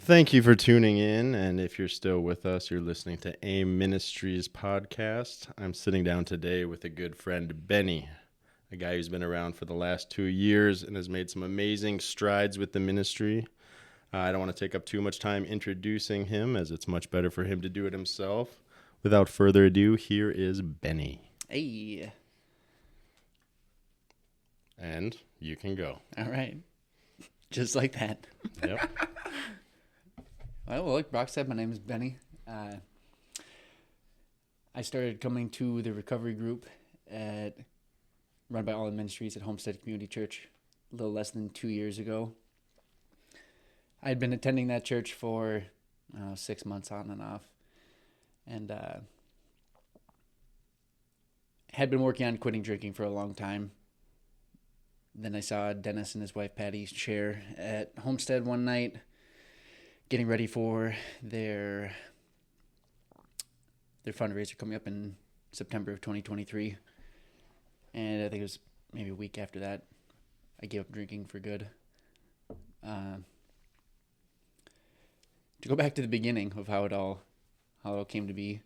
Thank you for tuning in. And if you're still with us, you're listening to AIM Ministries podcast. I'm sitting down today with a good friend, Benny, a guy who's been around for the last 2 years and has made some amazing strides with the ministry. I don't want to take up too much time introducing him, as it's much better for him to do it himself. Without further ado, here is Benny. Hey. And you can go. All right. Just like that. Yep. Well, like Brock said, my name is Benny. I started coming to the recovery group run by All In Ministries at Homestead Community Church a little less than 2 years ago. I had been attending that church for 6 months on and off, and had been working on quitting drinking for a long time. Then I saw Dennis and his wife Patty share at Homestead one night, getting ready for their fundraiser coming up in September of 2023. And I think it was maybe a week after that, I gave up drinking for good. To go back to the beginning of how it all came to be,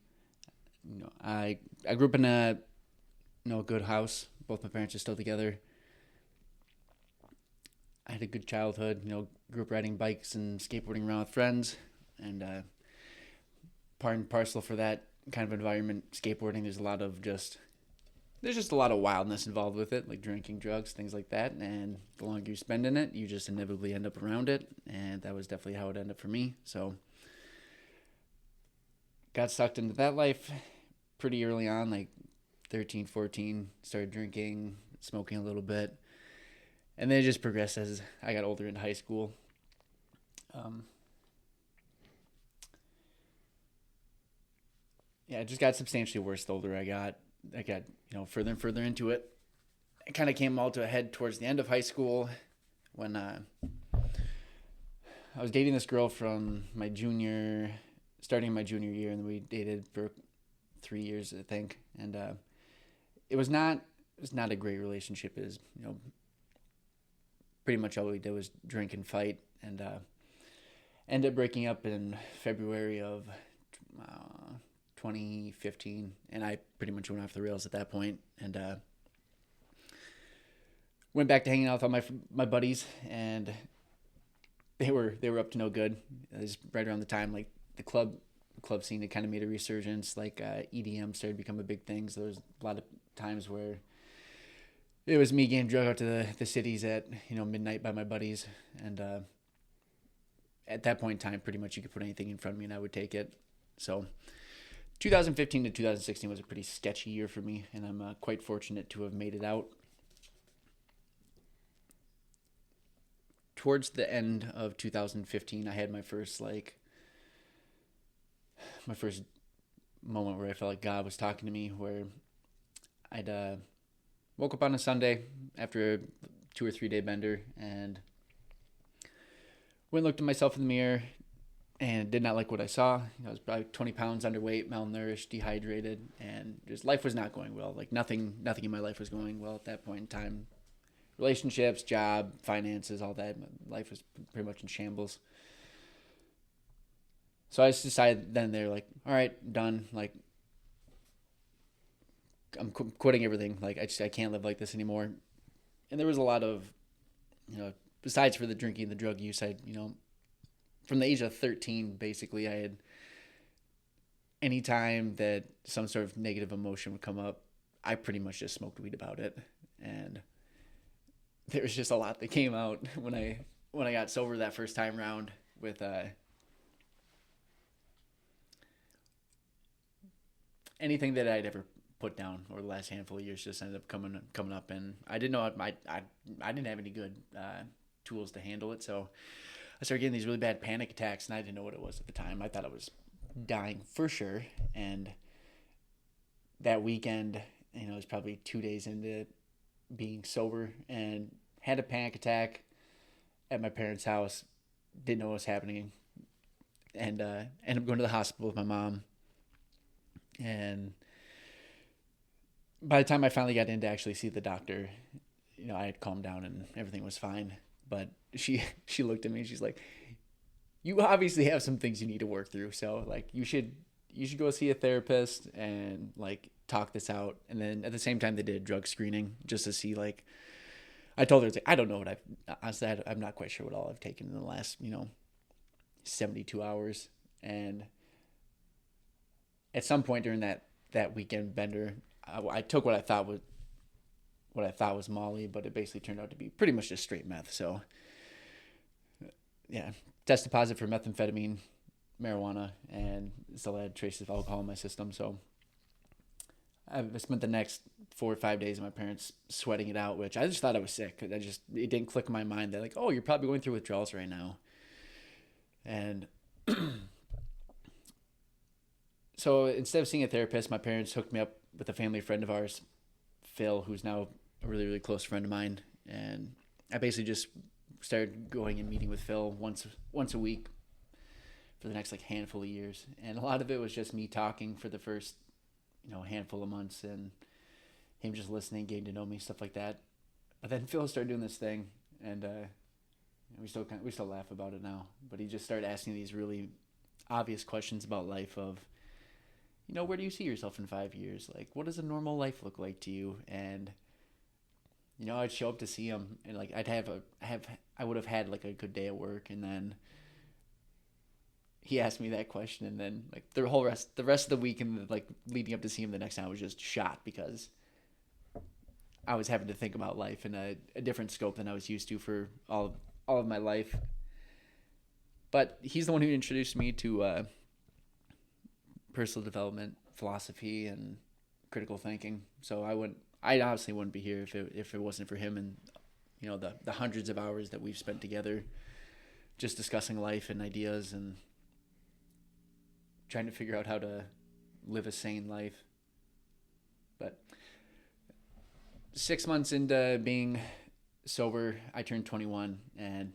I grew up in a good house. Both my parents are still together. I had a good childhood, grew up riding bikes and skateboarding around with friends, and part and parcel for that kind of environment, skateboarding, there's just a lot of wildness involved with it, like drinking, drugs, things like that, and the longer you spend in it, you just inevitably end up around it, and that was definitely how it ended up for me. So got sucked into that life pretty early on, like 13, 14, started drinking, smoking a little bit. And then it just progressed as I got older into high school. It just got substantially worse the older I got. I got, further and further into it. It kind of came all to a head towards the end of high school when I was dating this girl from starting my junior year, and then we dated for 3 years, I think. And it was not a great relationship. It was, pretty much all we did was drink and fight, and ended up breaking up in February of 2015, and I pretty much went off the rails at that point, and went back to hanging out with all my buddies, and they were up to no good. It was right around the time like the club scene had kind of made a resurgence, like EDM started to become a big thing, so there was a lot of times where it was me getting drug out to the cities at midnight by my buddies, and at that point in time, pretty much you could put anything in front of me and I would take it. So 2015 to 2016 was a pretty sketchy year for me, and I'm quite fortunate to have made it out. Towards the end of 2015, I had my first moment where I felt like God was talking to me, where I'd woke up on a Sunday after a 2 or 3 day bender and went and looked at myself in the mirror and did not like what I saw. I was probably 20 pounds underweight, malnourished, dehydrated, and just life was not going well. Like nothing in my life was going well at that point in time. Relationships, job, finances, all that. My life was pretty much in shambles. So I just decided then they're like, all right, done. Like, I'm quitting everything. Like, I can't live like this anymore. And there was a lot of, besides for the drinking, the drug use, from the age of 13, basically, I had, any time that some sort of negative emotion would come up, I pretty much just smoked weed about it. And there was just a lot that came out when I got sober that first time around with, anything that I'd ever put down over the last handful of years just ended up coming up, and I didn't know I didn't have any good tools to handle it, so I started getting these really bad panic attacks, and I didn't know what it was at the time. I thought I was dying for sure, and that weekend, it was probably 2 days into being sober, and had a panic attack at my parents' house, didn't know what was happening, and ended up going to the hospital with my mom, and by the time I finally got in to actually see the doctor, I had calmed down and everything was fine. But she looked at me and she's like, you obviously have some things you need to work through. So like you should go see a therapist and like talk this out. And then at the same time, they did a drug screening just to see like, I told her, like, I don't know what honestly, I'm not quite sure what all I've taken in the last, 72 hours. And at some point during that weekend bender, I took what I thought was Molly, but it basically turned out to be pretty much just straight meth. So yeah, tested positive for methamphetamine, marijuana, and still had traces of alcohol in my system. So I spent the next 4 or 5 days of my parents sweating it out, which I just thought I was sick. It didn't click in my mind that like, oh, you're probably going through withdrawals right now. And so instead of seeing a therapist, my parents hooked me up with a family friend of ours, Phil, who's now a really, really close friend of mine. And I basically just started going and meeting with Phil once a week for the next like handful of years. And a lot of it was just me talking for the first, handful of months, and him just listening, getting to know me, stuff like that. But then Phil started doing this thing, and we still laugh about it now. But he just started asking these really obvious questions about life of, where do you see yourself in 5 years? Like, what does a normal life look like to you? And I'd show up to see him, and like I would have had like a good day at work, and then he asked me that question, and then like the rest of the week and like leading up to see him the next time, I was just shot because I was having to think about life in a different scope than I was used to for all of my life. But he's the one who introduced me to personal development, philosophy, and critical thinking. So I obviously wouldn't be here if it wasn't for him and the hundreds of hours that we've spent together, just discussing life and ideas and trying to figure out how to live a sane life. But 6 months into being sober, I turned 21, and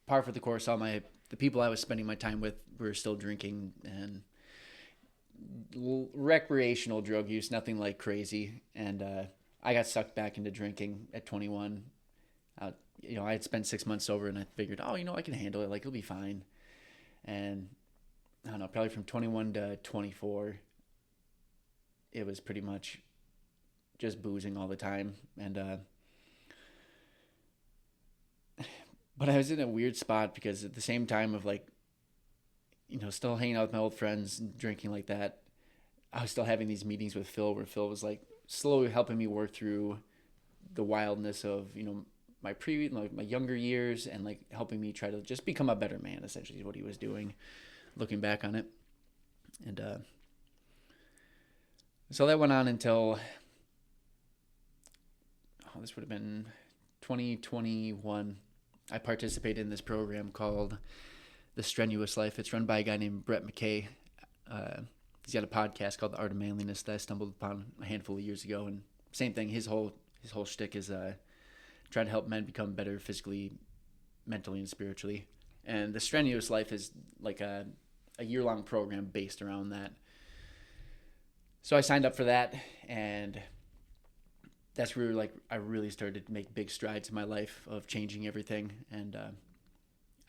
par for the course, the people I was spending my time with were still drinking and recreational drug use, nothing like crazy. And I got sucked back into drinking at 21. I had spent 6 months sober, and I figured, I can handle it. Like, it'll be fine. And I don't know, probably from 21 to 24, it was pretty much just boozing all the time. And but I was in a weird spot because at the same time of like, still hanging out with my old friends and drinking like that, I was still having these meetings with Phil where Phil was like slowly helping me work through the wildness of, my my younger years, and like helping me try to just become a better man, essentially is what he was doing, looking back on it. And so that went on until this would have been 2021. I participated in this program called The Strenuous Life. It's run by a guy named Brett McKay. He's got a podcast called The Art of Manliness that I stumbled upon a handful of years ago. And same thing, his whole shtick is trying to help men become better physically, mentally, and spiritually. And The Strenuous Life is like a year-long program based around that. So I signed up for that, and that's really like I really started to make big strides in my life of changing everything. And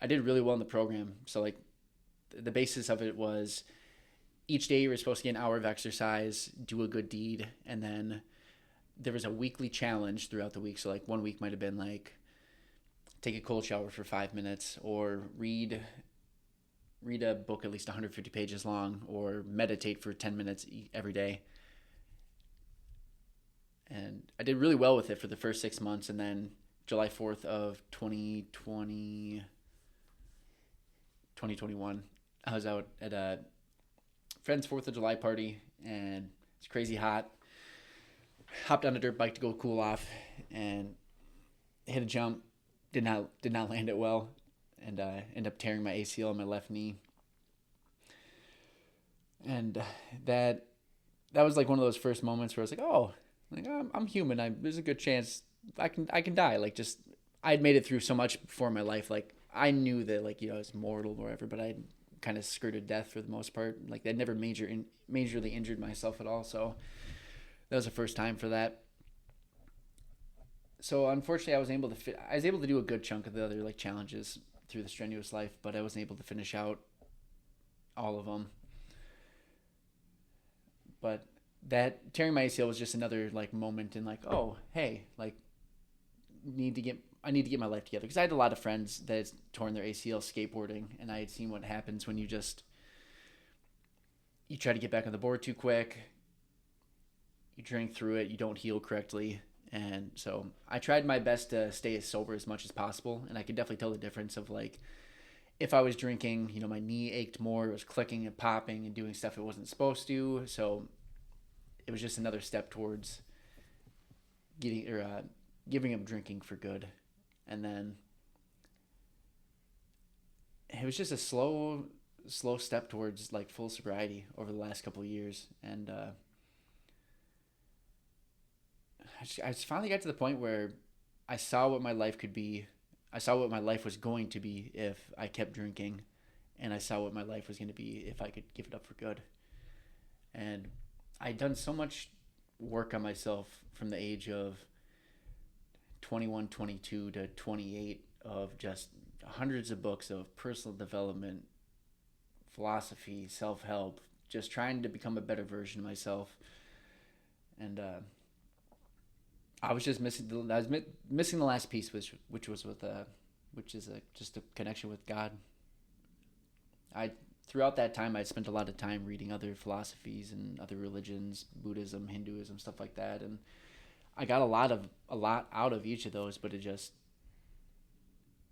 I did really well in the program. So like the basis of it was each day you were supposed to get an hour of exercise, do a good deed, and then there was a weekly challenge throughout the week. So like one week might have been like take a cold shower for 5 minutes, or read a book at least 150 pages long, or meditate for 10 minutes every day. And I did really well with it for the first 6 months. And then July 4th of 2021, I was out at a friend's 4th of July party, and it's crazy hot. Hopped on a dirt bike to go cool off, and hit a jump. Did not land it well, and ended up tearing my ACL in my left knee. And that was like one of those first moments where I was like, oh, like I'm human. There's a good chance I can die. Like, just I'd made it through so much before in my life. Like, I knew that like it's mortal or whatever, but I kind of skirted death for the most part. Like, I'd never majorly injured myself at all. So that was the first time for that. So unfortunately, I was able to do a good chunk of the other like challenges through the strenuous life, but I wasn't able to finish out all of them. But that tearing my ACL was just another like moment in like, oh, hey, like I need to get my life together, because I had a lot of friends that had torn their ACL skateboarding, and I had seen what happens when you try to get back on the board too quick, you drink through it, you don't heal correctly. And so I tried my best to stay as sober as much as possible, and I could definitely tell the difference of like, if I was drinking, my knee ached more, it was clicking and popping and doing stuff it wasn't supposed to. So it was just another step towards giving up drinking for good. And then it was just a slow step towards like full sobriety over the last couple of years. And I just finally got to the point where I saw what my life could be. I saw what my life was going to be if I kept drinking, and I saw what my life was going to be if I could give it up for good. And I'd done so much work on myself from the age of 21, 22 to 28 of just hundreds of books of personal development, philosophy, self-help, just trying to become a better version of myself. And I was just missing the last piece, which was just a connection with God. Throughout that time, I'd spent a lot of time reading other philosophies and other religions, Buddhism, Hinduism, stuff like that, and I got a lot out of each of those, but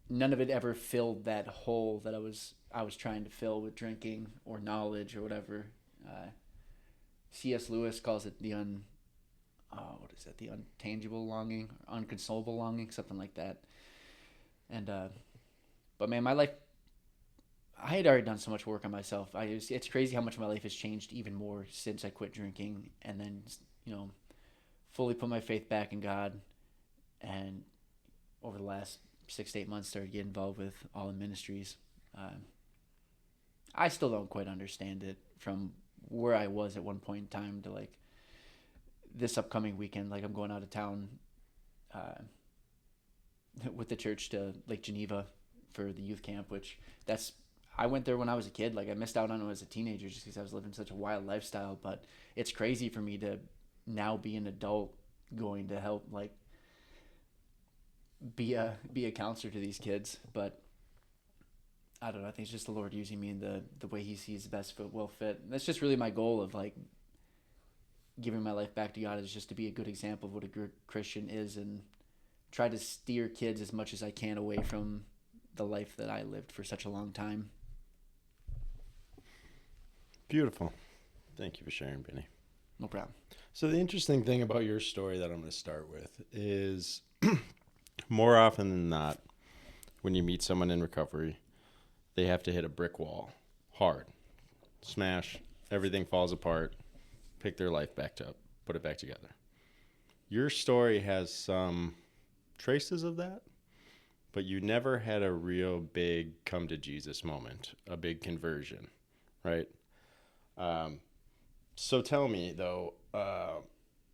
none of it ever filled that hole that I was trying to fill with drinking or knowledge or whatever. C.S. Lewis calls it the untangible longing, or unconsolable longing, something like that. And but man, my life, I had already done so much work on myself. It's crazy how much my life has changed even more since I quit drinking, and then fully put my faith back in God, and over the last 6 to 8 months started getting involved with all the ministries. I still don't quite understand it from where I was at one point in time to like this upcoming weekend. Like I'm going out of town with the church to Lake Geneva for the youth camp, I went there when I was a kid. Like I missed out on it as a teenager just because I was living such a wild lifestyle. But it's crazy for me to now be an adult going to help like be a counselor to these kids. But I don't know. I think it's just the Lord using me in the way He sees best fit. And that's just really my goal of like giving my life back to God, is just to be a good example of what a good Christian is, and try to steer kids as much as I can away from the life that I lived for such a long time. Beautiful. Thank you for sharing, Benny. No problem. So the interesting thing about your story that I'm going to start with is more often than not, when you meet someone in recovery, they have to hit a brick wall hard, smash, everything falls apart, pick their life back up, put it back together. Your story has some traces of that, but you never had a real big come to Jesus moment, a big conversion, right? So tell me though,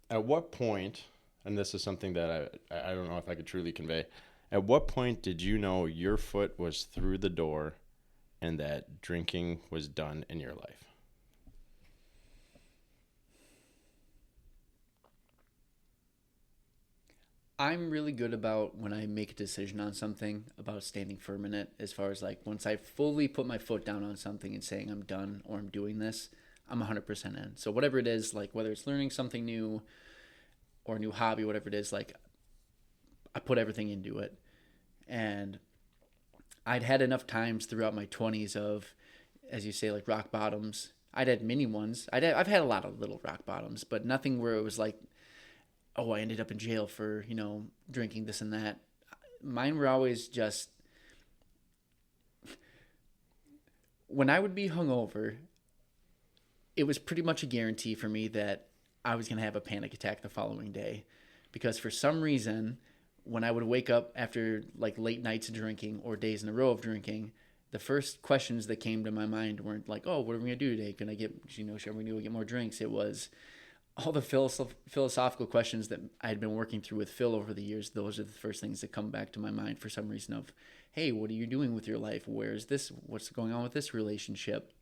at what point, and this is something that I don't know if I could truly convey, at what point did you know your foot was through the door and that drinking was done in your life? I'm really good about when I make a decision on something, about standing firm in it, as far as like once I fully put my foot down on something and saying I'm done or I'm doing this, I'm 100% in. So whatever it is, like whether it's learning something new or a new hobby, whatever it is, like I put everything into it. And I'd had enough times throughout my 20s of, as you say, like rock bottoms. I'd had many ones. I've had a lot of little rock bottoms, but nothing where it was like, oh, I ended up in jail for, drinking this and that. Mine were always just, when I would be hungover, it was pretty much a guarantee for me that I was going to have a panic attack the following day. Because for some reason, when I would wake up after like late nights of drinking or days in a row of drinking, the first questions that came to my mind weren't like, oh, what are we going to do today? Can I get, should we go get more drinks? It was all the philosophical questions that I had been working through with Phil over the years. Those are the first things that come back to my mind for some reason of, hey, what are you doing with your life? What's going on with this relationship?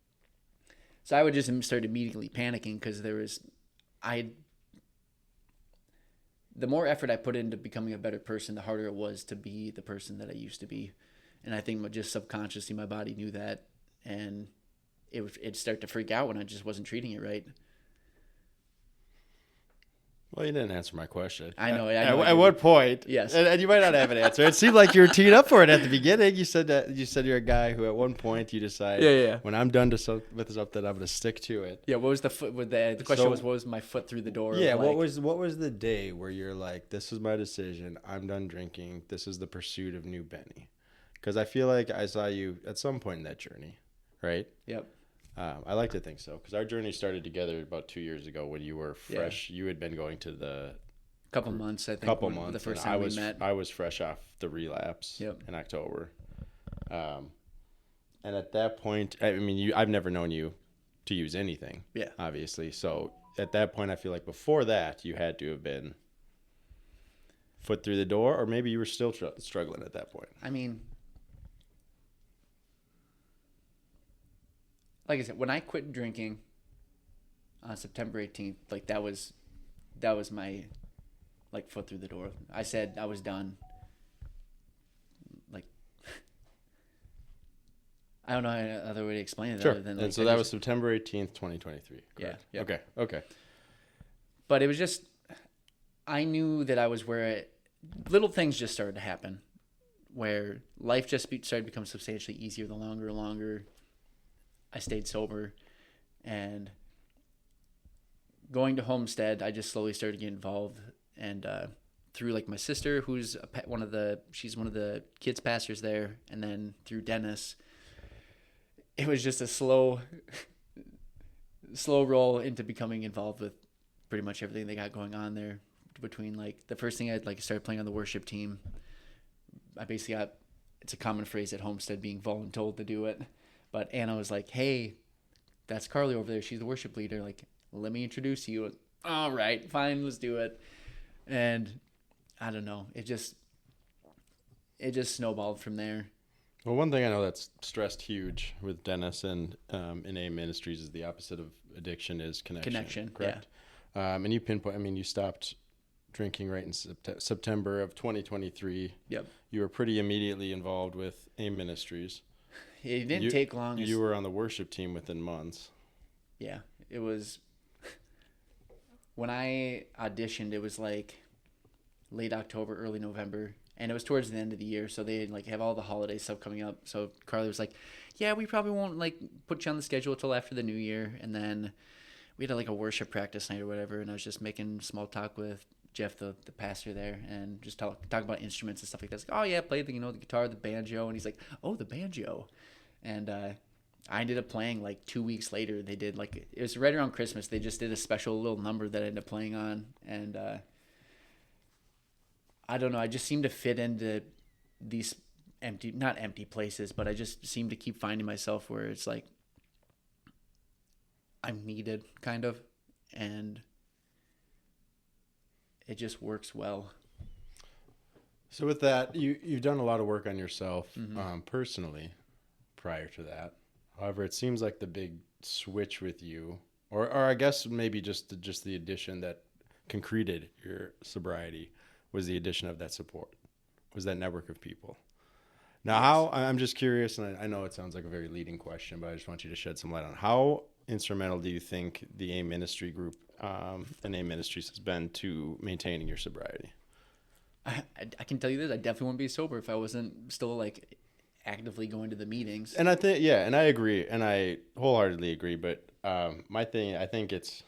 So I would just start immediately panicking because the more effort I put into becoming a better person, the harder it was to be the person that I used to be. And I think just subconsciously my body knew that, and it'd start to freak out when I just wasn't treating it right. Well, you didn't answer my question. I know. At what point? Yes. And you might not have an answer. It seemed like you were teed up for it at the beginning. You said you're a guy who at one point you decide, when I'm done with something, I'm going to stick to it. Yeah. What was the foot? The question was, what was my foot through the door? Yeah. What was the day where you're like, this is my decision. I'm done drinking. This is the pursuit of new Benny. Because I feel like I saw you at some point in that journey, right? Yep. I like to think so, because our journey started together about 2 years ago when you were fresh. Yeah. You had been going to the couple months, I think. The first time we met. I was fresh off the relapse in October, and at that point, I mean, I've never known you to use anything. Yeah, obviously. So at that point, I feel like before that, you had to have been foot through the door, or maybe you were still struggling at that point. I mean, like I said, when I quit drinking on September 18th, like that was my like foot through the door. I said I was done. Like, I don't know any other way to explain it. Sure. Other than, like, and so that was September 18th, 2023. Correct? Yeah. Okay. But it was just, I knew that I was where little things just started to happen, where life just started to become substantially easier the longer I stayed sober. And going to Homestead, I just slowly started getting involved, and through like my sister, who's she's one of the kids pastors there, and then through Dennis, it was just a slow roll into becoming involved with pretty much everything they got going on there. Between like the first thing I started playing on the worship team, I basically got, it's a common phrase at Homestead, being voluntold to do it. But Anna was like, hey, that's Carly over there. She's the worship leader. Like, let me introduce you. All right, fine, let's do it. And I don't know. It just snowballed from there. Well, one thing I know that's stressed huge with Dennis and in AIM Ministries is the opposite of addiction is connection. Correct? Yeah. And you pinpoint, I mean, you stopped drinking right in September of 2023. Yep. You were pretty immediately involved with AIM Ministries. It didn't take long. You were on the worship team within months. Yeah, it was. When I auditioned, it was like late October, early November, and it was towards the end of the year. So they like have all the holiday stuff coming up. So Carly was like, "Yeah, we probably won't like put you on the schedule till after the new year." And then we had like a worship practice night or whatever, and I was just making small talk with Jeff, the pastor there, and just talk about instruments and stuff like that. Like, oh yeah, play the guitar, the banjo, and he's like, oh, the banjo. And I ended up playing like 2 weeks later. They did like, it was right around Christmas. They just did a special little number that I ended up playing on. And I don't know. I just seemed to fit into these not empty places, but I just seemed to keep finding myself where it's like I'm needed kind of. And it just works well. So with that, you've done a lot of work on yourself personally prior to that. However, it seems like the big switch with you, or I guess maybe just the addition that concreted your sobriety, was the addition of that support, was that network of people. Now, I'm just curious, and I know it sounds like a very leading question, but I just want you to shed some light on how instrumental do you think the AIM Ministry group and AIM Ministries has been to maintaining your sobriety? I can tell you this: I definitely wouldn't be sober if I wasn't still like actively going to the meetings. And I think, and I agree, and I wholeheartedly agree. But my thing, I think it's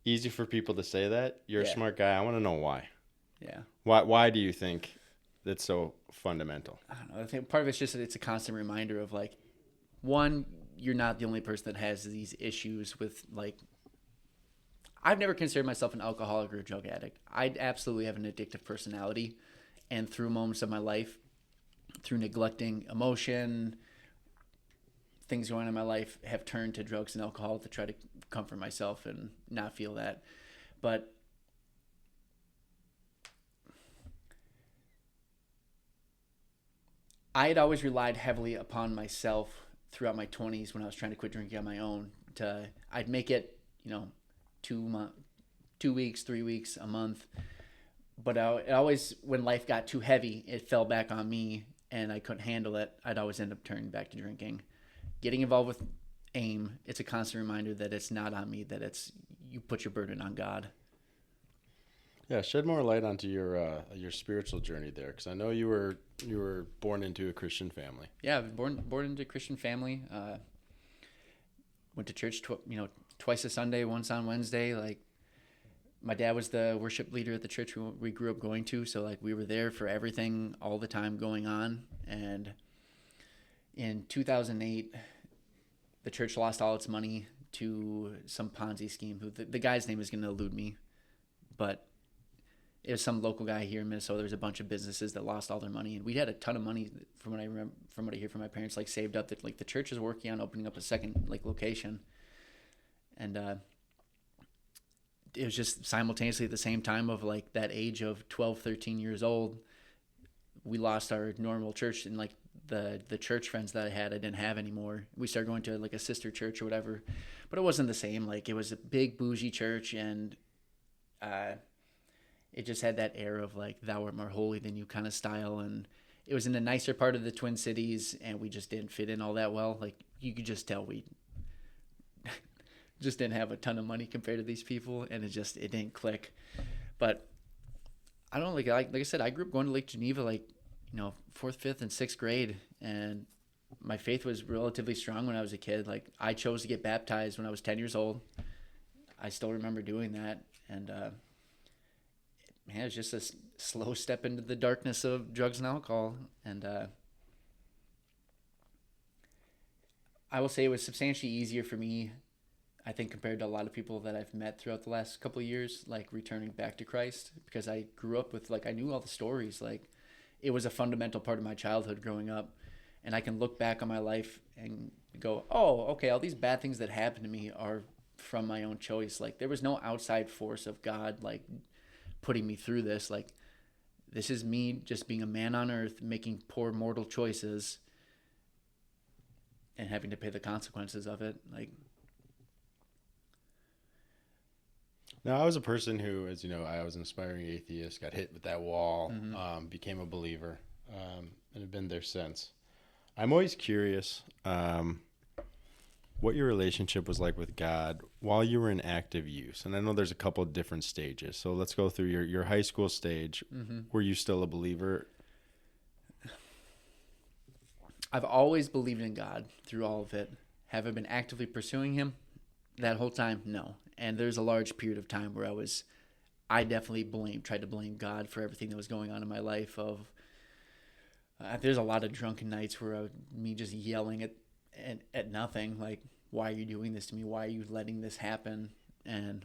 easy for people to say that. You're a smart guy. I want to know why. Yeah. Why do you think that's so fundamental? I don't know. I think part of it's just that it's a constant reminder of like, one, you're not the only person that has these issues with like. I've never considered myself an alcoholic or a drug addict. I absolutely have an addictive personality, and through moments of my life, through neglecting emotion, things going on in my life, have turned to drugs and alcohol to try to comfort myself and not feel that. But I had always relied heavily upon myself throughout my 20s when I was trying to quit drinking on my own. I'd make it, 2 weeks, 3 weeks, a month. But it always, when life got too heavy, it fell back on me and I couldn't handle it. I'd always end up turning back to drinking. Getting involved with AIM, it's a constant reminder that it's not on me, that you put your burden on God. Yeah, shed more light onto your spiritual journey there, because I know you were born into a Christian family. Yeah, I was born into a Christian family. Went to church, twice a Sunday, once on Wednesday. Like, my dad was the worship leader at the church we grew up going to, so like we were there for everything all the time going on. And in 2008, the church lost all its money to some Ponzi scheme. Who the guy's name is going to elude me, but it was some local guy here in Minnesota. There's a bunch of businesses that lost all their money, and we had a ton of money from what I remember, from what I hear from my parents, like saved up. That like the church is working on opening up a second like location, and it was just simultaneously at the same time of like that age of 12, 13 years old, we lost our normal church, and like the church friends that I didn't have anymore. We started going to like a sister church or whatever, but it wasn't the same. Like, it was a big bougie church, and it just had that air of like thou art more holy than you kind of style, and it was in the nicer part of the Twin Cities, and we just didn't fit in all that well. Like, you could just tell we just didn't have a ton of money compared to these people, and it didn't click. But I don't like I said, I grew up going to Lake Geneva, like, 4th, 5th, and 6th grade, and my faith was relatively strong when I was a kid. Like, I chose to get baptized when I was 10 years old. I still remember doing that, and man, it's just a slow step into the darkness of drugs and alcohol. And I will say it was substantially easier for me, I think, compared to a lot of people that I've met throughout the last couple of years, like returning back to Christ, because I grew up with, like, I knew all the stories. Like, it was a fundamental part of my childhood growing up. And I can look back on my life and go, oh, okay, all these bad things that happened to me are from my own choice. Like, there was no outside force of God, like, putting me through this. Like, this is me just being a man on earth, making poor mortal choices and having to pay the consequences of it. Like, Now, I was a person who, as you know, I was an aspiring atheist, got hit with that wall, mm-hmm. Became a believer, and have been there since. I'm always curious what your relationship was like with God while you were in active use. And I know there's a couple of different stages. So let's go through your high school stage. Mm-hmm. Were you still a believer? I've always believed in God through all of it. Have I been actively pursuing him that whole time? No. And there's a large period of time where I definitely tried to blame God for everything that was going on in my life. There's a lot of drunken nights where me just yelling at nothing, like, why are you doing this to me? Why are you letting this happen? And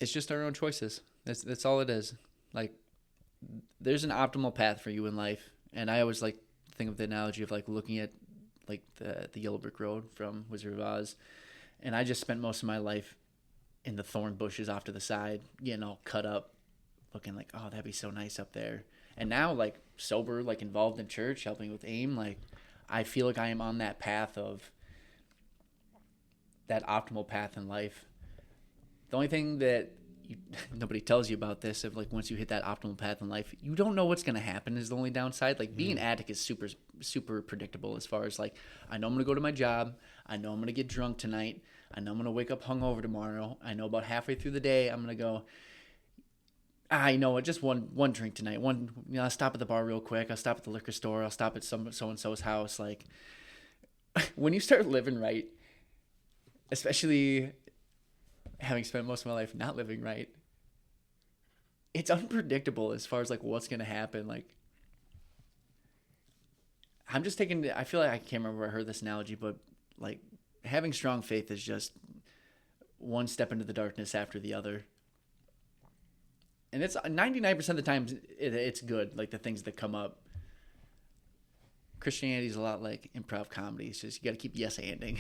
it's just our own choices. That's all it is. Like, there's an optimal path for you in life. And I always like to think of the analogy of like looking at like the yellow brick road from Wizard of Oz. And I just spent most of my life in the thorn bushes off to the side, getting all cut up, looking like, oh, that'd be so nice up there. And now, like, sober, like, involved in church, helping with AIM, like, I feel like I am on that path of that optimal path in life. The only thing that nobody tells you about this, of like, once you hit that optimal path in life, you don't know what's going to happen, is the only downside. Like, being an addict is super, super predictable as far as, like, I know I'm going to go to my job. I know I'm going to get drunk tonight. I know I'm going to wake up hungover tomorrow. I know about halfway through the day I'm going to go, I know, just one drink tonight. I'll stop at the bar real quick. I'll stop at the liquor store. I'll stop at so-and-so's house. Like, when you start living right, especially having spent most of my life not living right, it's unpredictable as far as like what's going to happen. Like, I feel like I can't remember where I heard this analogy, but like having strong faith is just one step into the darkness after the other. And it's 99% of the time it's good, like the things that come up. Christianity is a lot like improv comedy. It's just you got to keep yes-anding.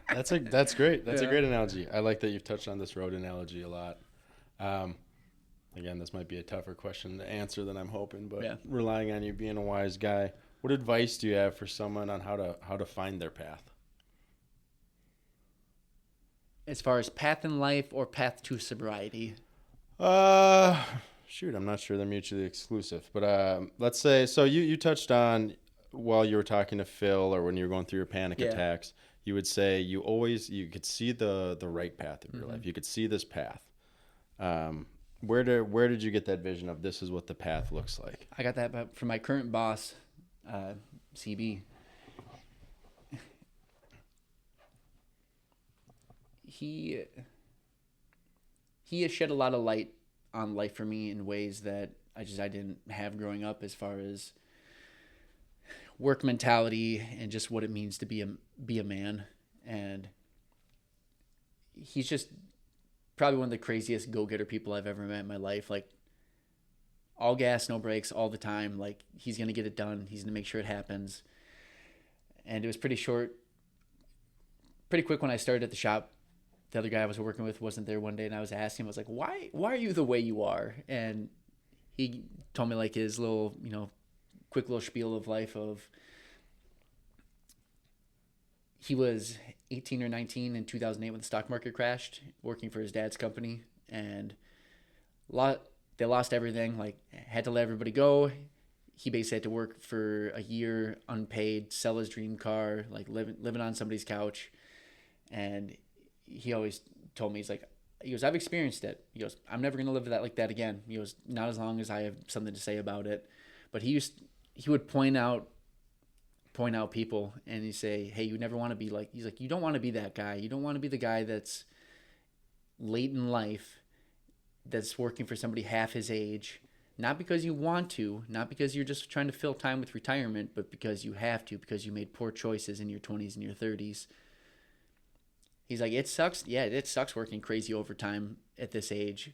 That's great. That's a great analogy. I like that you've touched on this road analogy a lot. Again, this might be a tougher question to answer than I'm hoping, but Yeah. relying on you being a wise guy, what advice do you have for someone on how to find their path? As far as path in life or path to sobriety? Uh, Shoot, I'm not sure they're mutually exclusive, but let's say so. You touched on while you were talking to Phil or when you were going through your panic attacks. You would say you could see the right path of your life. You could see this path. Where did you get that vision of this is what the path looks like? I got that from my current boss, CB. He has shed a lot of light on life for me in ways that I didn't have growing up, as far as work mentality and just what it means to be a man. And he's just probably one of the craziest go-getter people I've ever met in my life. Like, all gas, no brakes, all the time. Like, he's gonna get it done. He's gonna make sure it happens. And it was pretty quick when I started at the shop. The other guy I was working with wasn't there one day, and I was asking him, I was like, why are you the way you are? And he told me like his little, quick little spiel of life of he was 18 or 19 in 2008 when the stock market crashed, working for his dad's company, and they lost everything, like had to let everybody go. He basically had to work for a year unpaid, sell his dream car, like living on somebody's couch. And he always told me, he goes, I've experienced it. He goes, I'm never going to live like that again. He goes, not as long as I have something to say about it. But he would point out people, and he'd say, hey, you never want to be like, he's like, you don't want to be that guy. You don't want to be the guy that's late in life, that's working for somebody half his age, not because you want to, not because you're just trying to fill time with retirement, but because you have to, because you made poor choices in your 20s and your 30s. He's like, it sucks. Yeah, it sucks working crazy overtime at this age,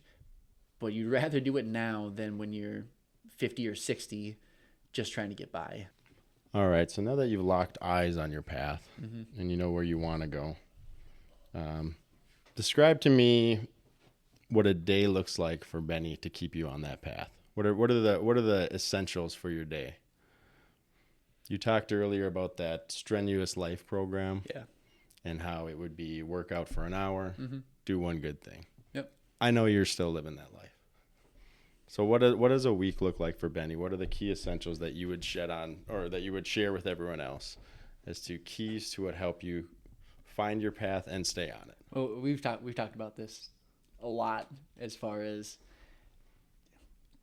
but you'd rather do it now than when you're 50 or 60 just trying to get by. All right. So now that you've locked eyes on your path and you know where you want to go, describe to me what a day looks like for Benny to keep you on that path. What are the essentials for your day? You talked earlier about that strenuous life program. Yeah. And how it would be work out for an hour, do one good thing. Yep. I know you're still living that life. So what does a week look like for Benny? What are the key essentials that you would shed on, or that you would share with everyone else, as to keys to what help you find your path and stay on it? Well, we've talked about this a lot, as far as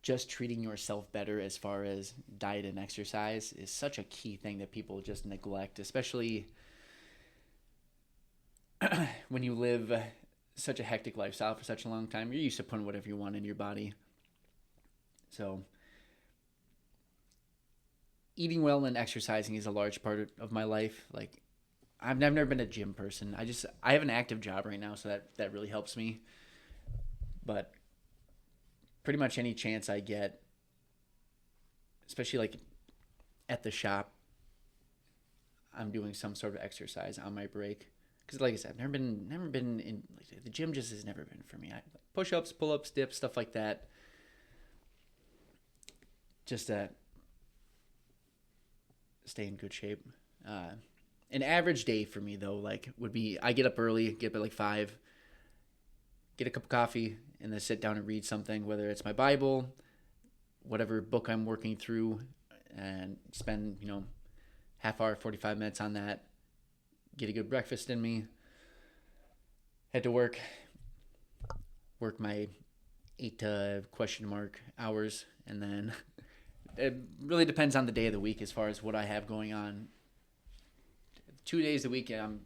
just treating yourself better, as far as diet and exercise is such a key thing that people just neglect, especially when you live such a hectic lifestyle for such a long time. You're used to putting whatever you want in your body. So eating well and exercising is a large part of my life. Like, I've never been a gym person. I have an active job right now, so that really helps me. But pretty much any chance I get, especially like at the shop, I'm doing some sort of exercise on my break. Because, like I said, I've never been in, like, the gym just has never been for me. Push-ups, pull-ups, dips, stuff like that. Just to stay in good shape. An average day for me, though, like, would be, I get up early, get up at like 5, get a cup of coffee, and then sit down and read something, whether it's my Bible, whatever book I'm working through, and spend, half hour, 45 minutes on that. Get a good breakfast in me, head to work my 8 hours, and then it really depends on the day of the week as far as what I have going on. 2 days a week, I'm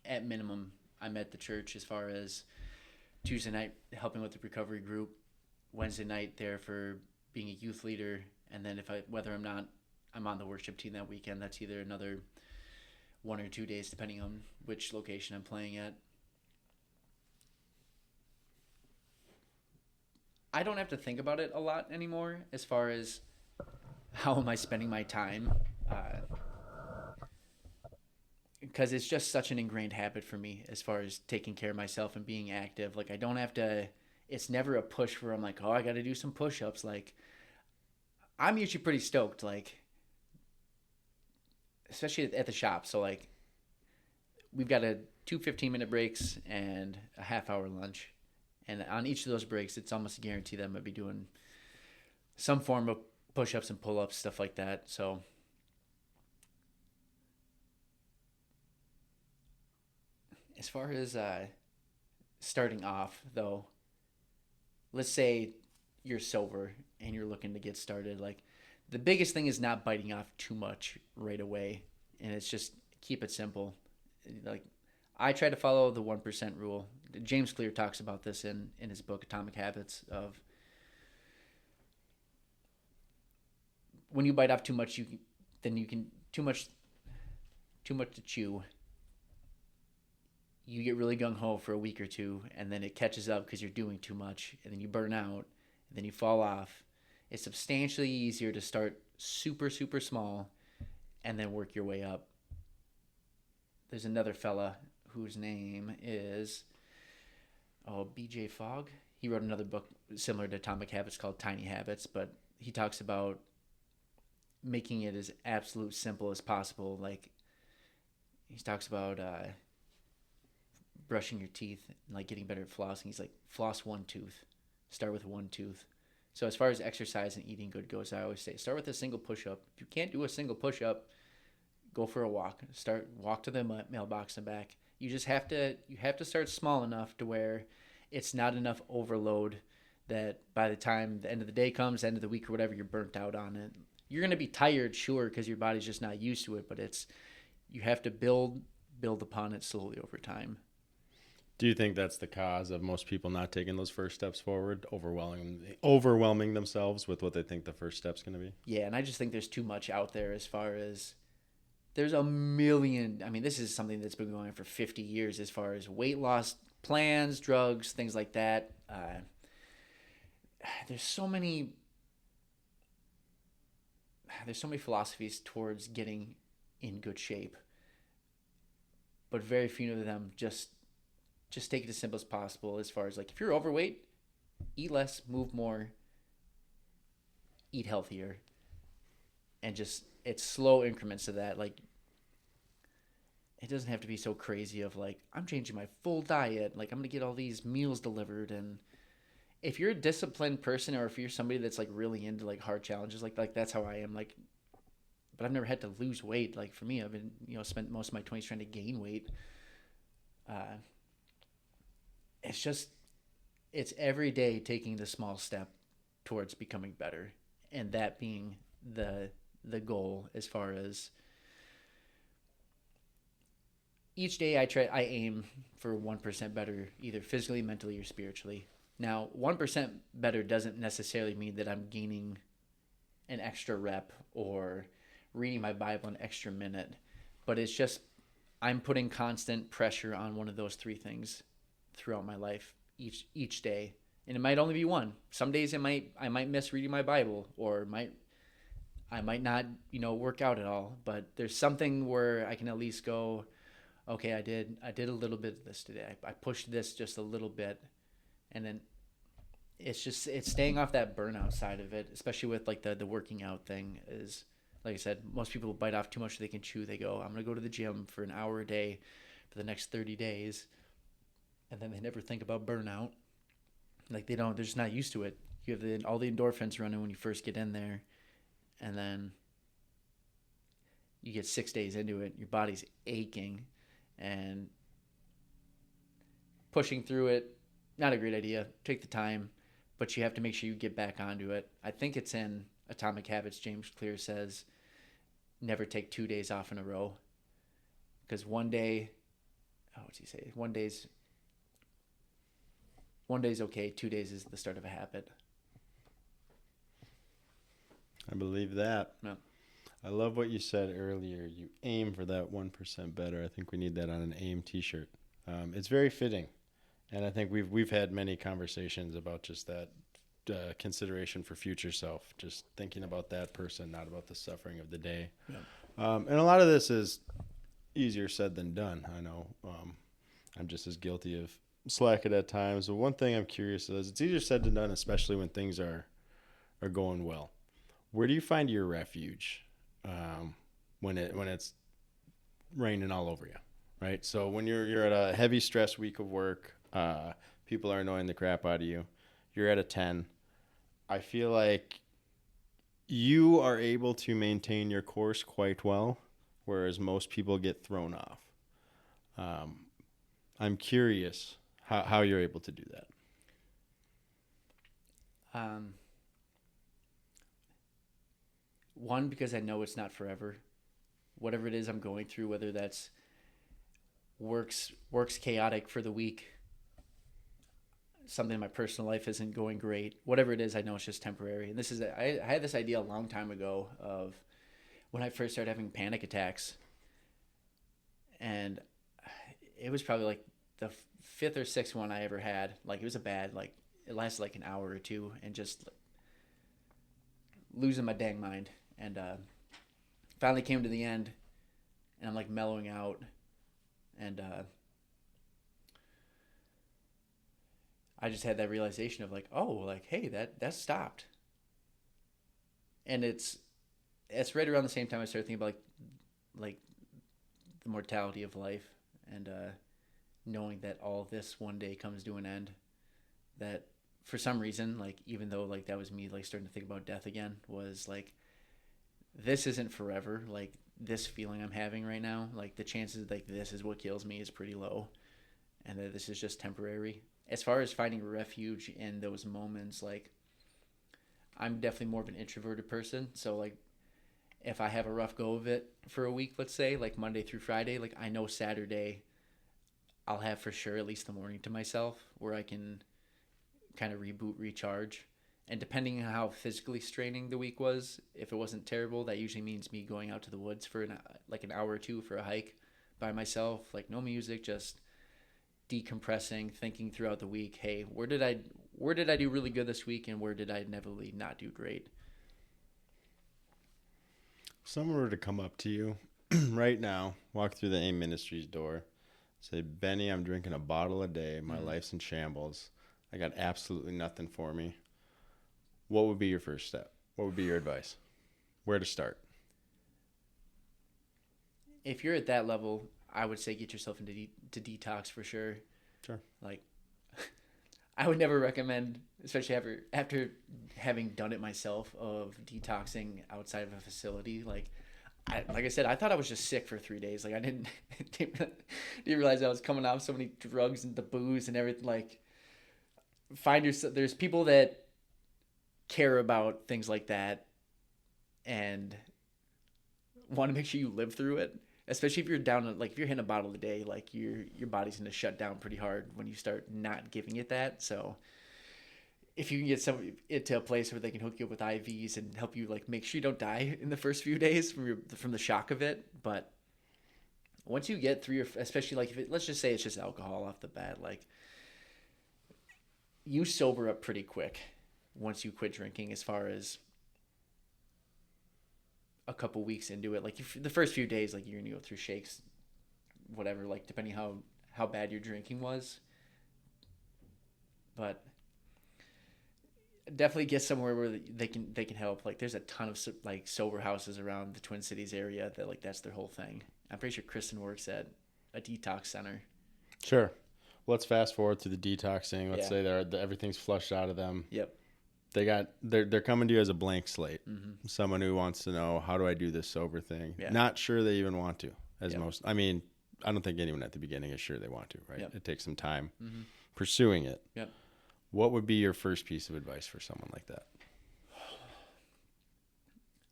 at minimum, I'm at the church, as far as Tuesday night helping with the recovery group, Wednesday night there for being a youth leader, and then whether I'm on the worship team that weekend, that's either another 1 or 2 days, depending on which location I'm playing at. I don't have to think about it a lot anymore, as far as how am I spending my time, because it's just such an ingrained habit for me, as far as taking care of myself and being active. Like, I don't have to it's never a push where I'm like, oh, I got to do some push-ups. Like, I'm usually pretty stoked, like, especially at the shop. So, like, we've got two 15-minute breaks and a half-hour lunch. And on each of those breaks, it's almost a guarantee that I'm going to be doing some form of push-ups and pull-ups, stuff like that. So as far as starting off, though, let's say you're sober and you're looking to get started. Like, the biggest thing is not biting off too much right away, and it's just keep it simple. Like, I try to follow the 1% rule. James Clear talks about this in his book Atomic Habits. Of when you bite off too much, you can too much to chew. You get really gung ho for a week or two, and then it catches up because you're doing too much, and then you burn out, and then you fall off. It's substantially easier to start super super small, and then work your way up. There's another fella whose name is B.J. Fogg. He wrote another book similar to Atomic Habits called Tiny Habits, but he talks about making it as absolute simple as possible. Like, he talks about brushing your teeth and like getting better at flossing. He's like, floss one tooth. Start with one tooth. So as far as exercise and eating good goes, I always say start with a single push-up. If you can't do a single push-up, go for a walk. Walk to the mailbox and back. You just have to start small enough to where it's not enough overload that by the time the end of the day comes, the end of the week or whatever, you're burnt out on it. You're going to be tired, sure, because your body's just not used to it, but you have to build upon it slowly over time. Do you think that's the cause of most people not taking those first steps forward, overwhelming themselves with what they think the first step's going to be? Yeah, and I just think there's too much out there as far as there's a million. I mean, this is something that's been going on for 50 years as far as weight loss plans, drugs, things like that. There's so many philosophies towards getting in good shape, but very few of them just take it as simple as possible. As far as like, if you're overweight, eat less, move more, eat healthier, and just it's slow increments of that. Like, it doesn't have to be so crazy of like, I'm changing my full diet, like I'm gonna get all these meals delivered. And if you're a disciplined person, or if you're somebody that's like really into like hard challenges, like that's how I am. Like, but I've never had to lose weight. Like, for me, I've been spent most of my 20s trying to gain weight. It's every day taking the small step towards becoming better, and that being the goal. As far as each day, I aim for 1% better, either physically, mentally, or spiritually. Now, 1% better doesn't necessarily mean that I'm gaining an extra rep or reading my Bible an extra minute, but it's just I'm putting constant pressure on one of those three things throughout my life each day. And it might only be one. Some days I might miss reading my Bible, or I might not work out at all, but there's something where I can at least go, okay, I did a little bit of this today. I pushed this just a little bit. And then it's staying off that burnout side of it, especially with like the working out thing. Is, like I said, most people bite off too much so they can chew. They go, I'm going to go to the gym for an hour a day for the next 30 days. And then they never think about burnout. Like, they're just not used to it. You have all the endorphins running when you first get in there. And then you get 6 days into it, your body's aching, and pushing through it, not a great idea. Take the time, but you have to make sure you get back onto it. I think it's in Atomic Habits. James Clear says, never take 2 days off in a row. Because one day, what's he say? One day's okay. 2 days is the start of a habit. I believe that. No. I love what you said earlier. You aim for that 1% better. I think we need that on an AIM t-shirt. It's very fitting. And I think we've had many conversations about just that consideration for future self, just thinking about that person, not about the suffering of the day. Yeah. And a lot of this is easier said than done. I know I'm just as guilty of slack it at times. But one thing I'm curious is it's easier said than done, especially when things are going well. Where do you find your refuge when it's raining all over you, right? So when you're at a heavy stress week of work, people are annoying the crap out of you. You're at a 10. I feel like you are able to maintain your course quite well, whereas most people get thrown off. I'm curious how you're able to do that. One, because I know it's not forever. Whatever it is I'm going through, whether that's works chaotic for the week, something in my personal life isn't going great, whatever it is, I know it's just temporary. And I had this idea a long time ago of when I first started having panic attacks, and it was probably like the fifth or sixth one I ever had. Like, it was a bad, like, it lasted like an hour or two, and just losing my dang mind. And finally came to the end, and I'm like mellowing out, and I just had that realization of like, oh, like, hey, that stopped. And it's right around the same time I started thinking about like the mortality of life, and knowing that all this one day comes to an end. That for some reason, like, even though like that was me like starting to think about death again, was like, this isn't forever. Like, this feeling I'm having right now, like the chances like this is what kills me is pretty low, and that this is just temporary. As far as finding refuge in those moments, like, I'm definitely more of an introverted person. So like, if I have a rough go of it for a week, let's say like Monday through Friday, like I know Saturday I'll have for sure at least the morning to myself where I can kind of reboot, recharge. And depending on how physically straining the week was, if it wasn't terrible, that usually means me going out to the woods for an hour or two for a hike by myself, like no music, just decompressing, thinking throughout the week, hey, where did I do really good this week, and where did I inevitably not do great? If someone were to come up to you right now, walk through the AIM Ministries door, say, Benny, I'm drinking a bottle a day. My life's in shambles. I got absolutely nothing for me. What would be your first step? What would be your advice? Where to start? If you're at that level, I would say get yourself into detox for sure. Sure. Like, I would never recommend, especially after having done it myself, of detoxing outside of a facility. Like I said, I thought I was just sick for 3 days. Like, I didn't realize I was coming off so many drugs and the booze and everything. Like, find yourself. There's people that care about things like that and want to make sure you live through it. Especially if you're down, like if you're hitting a bottle a day, like your body's going to shut down pretty hard when you start not giving it that. So if you can get it to a place where they can hook you up with IVs and help you like make sure you don't die in the first few days from the shock of it. But once you get through especially like let's just say it's just alcohol off the bat, like you sober up pretty quick once you quit drinking, as far as a couple weeks into it. Like the first few days, like you're gonna go through shakes, whatever, like depending how bad your drinking was. But definitely get somewhere where they can help. Like there's a ton of like sober houses around the Twin Cities area that like that's their whole thing. I'm pretty sure Kristen works at a detox center. Sure. Let's fast forward to the detoxing. Let's say everything's flushed out of them. Yep. They're coming to you as a blank slate. Mm-hmm. Someone who wants to know, how do I do this sober thing? Yeah. Not sure they even want to, as Yep. most. I mean, I don't think anyone at the beginning is sure they want to, right? Yep. It takes some time Mm-hmm. pursuing it. Yep. What would be your first piece of advice for someone like that?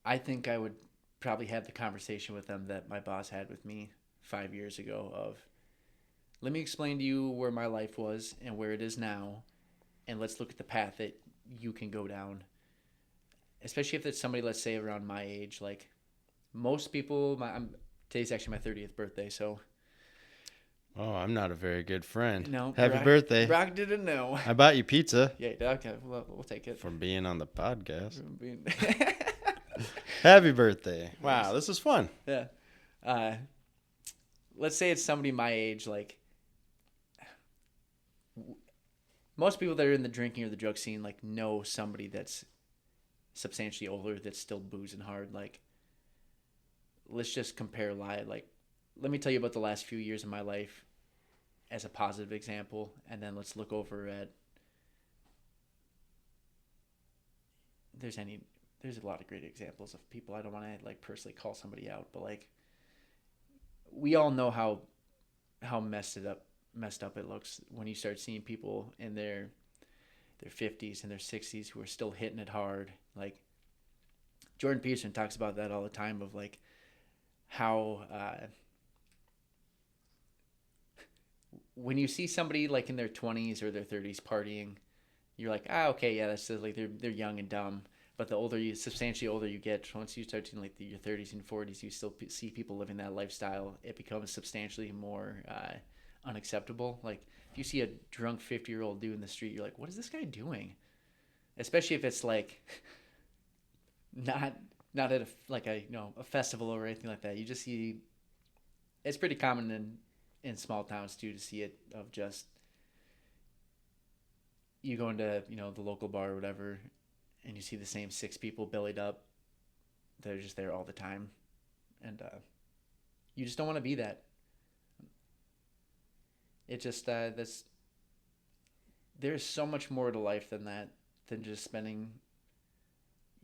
I think I would probably have the conversation with them that my boss had with me 5 years ago of, let me explain to you where my life was and where it is now, and let's look at the path that you can go down. Especially if it's somebody, let's say, around my age. Like most people, today's actually my 30th birthday, so. Oh, I'm not a very good friend. No. Happy birthday. Brock didn't know. I bought you pizza. Yeah, okay, we'll take it. For being on the podcast. Happy birthday. Wow, this is fun. Yeah. Let's say it's somebody my age, like, most people that are in the drinking or the drug scene like know somebody that's substantially older that's still boozing hard. Like, let's just compare live. Like, let me tell you about the last few years of my life as a positive example, and then let's look over at there's any there's a lot of great examples of people. I don't want to like personally call somebody out, but like we all know how messed up it looks when you start seeing people in their 50s and their 60s who are still hitting it hard. Like Jordan Peterson talks about that all the time of like how when you see somebody like in their 20s or their 30s partying, you're like, ah, okay, yeah, that's just, like they're young and dumb. But the older you, substantially older you get, once you start to like your 30s and 40s, you still see people living that lifestyle. It becomes substantially more unacceptable. Like if you see a drunk 50-year-old dude in the street, you're like, what is this guy doing? Especially if it's like not at a a festival or anything like that. You just see it's pretty common in small towns too to see it of just you go into the local bar or whatever, and you see the same six people bellied up. They're just there all the time, and you just don't want to be that. It just that's there's so much more to life than that, than just spending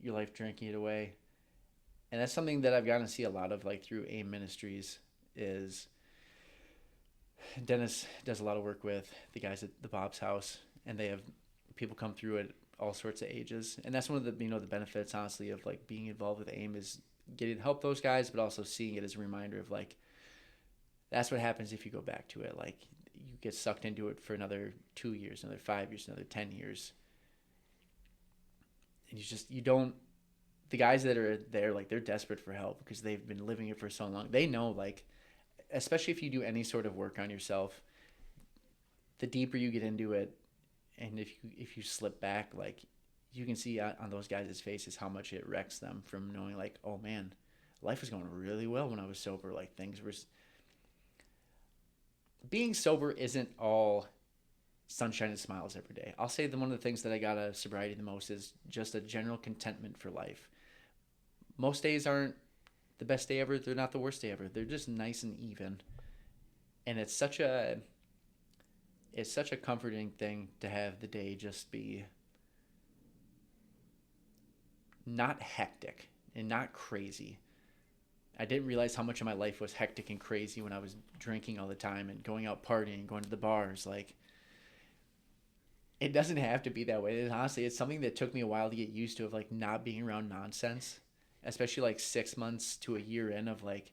your life drinking it away. And that's something that I've gotten to see a lot of like through AIM Ministries is Dennis does a lot of work with the guys at the Bob's House, and they have people come through at all sorts of ages. And that's one of the the benefits, honestly, of like being involved with AIM is getting to help those guys, but also seeing it as a reminder of like that's what happens if you go back to it. Like you get sucked into it for another 2 years, another 5 years, another 10 years, and you don't. The guys that are there, like they're desperate for help because they've been living it for so long. They know, like, especially if you do any sort of work on yourself, the deeper you get into it, and if you slip back, like you can see on those guys' faces how much it wrecks them from knowing, like, oh man, life was going really well when I was sober. Like things were. Being sober isn't all sunshine and smiles every day. I'll say that one of the things that I got out of sobriety the most is just a general contentment for life. Most days aren't the best day ever. They're not the worst day ever. They're just nice and even. And it's such a comforting thing to have the day just be not hectic and not crazy. I didn't realize how much of my life was hectic and crazy when I was drinking all the time and going out partying, going to the bars. Like, it doesn't have to be that way. And honestly, it's something that took me a while to get used to, of like not being around nonsense, especially like 6 months to a year in of like,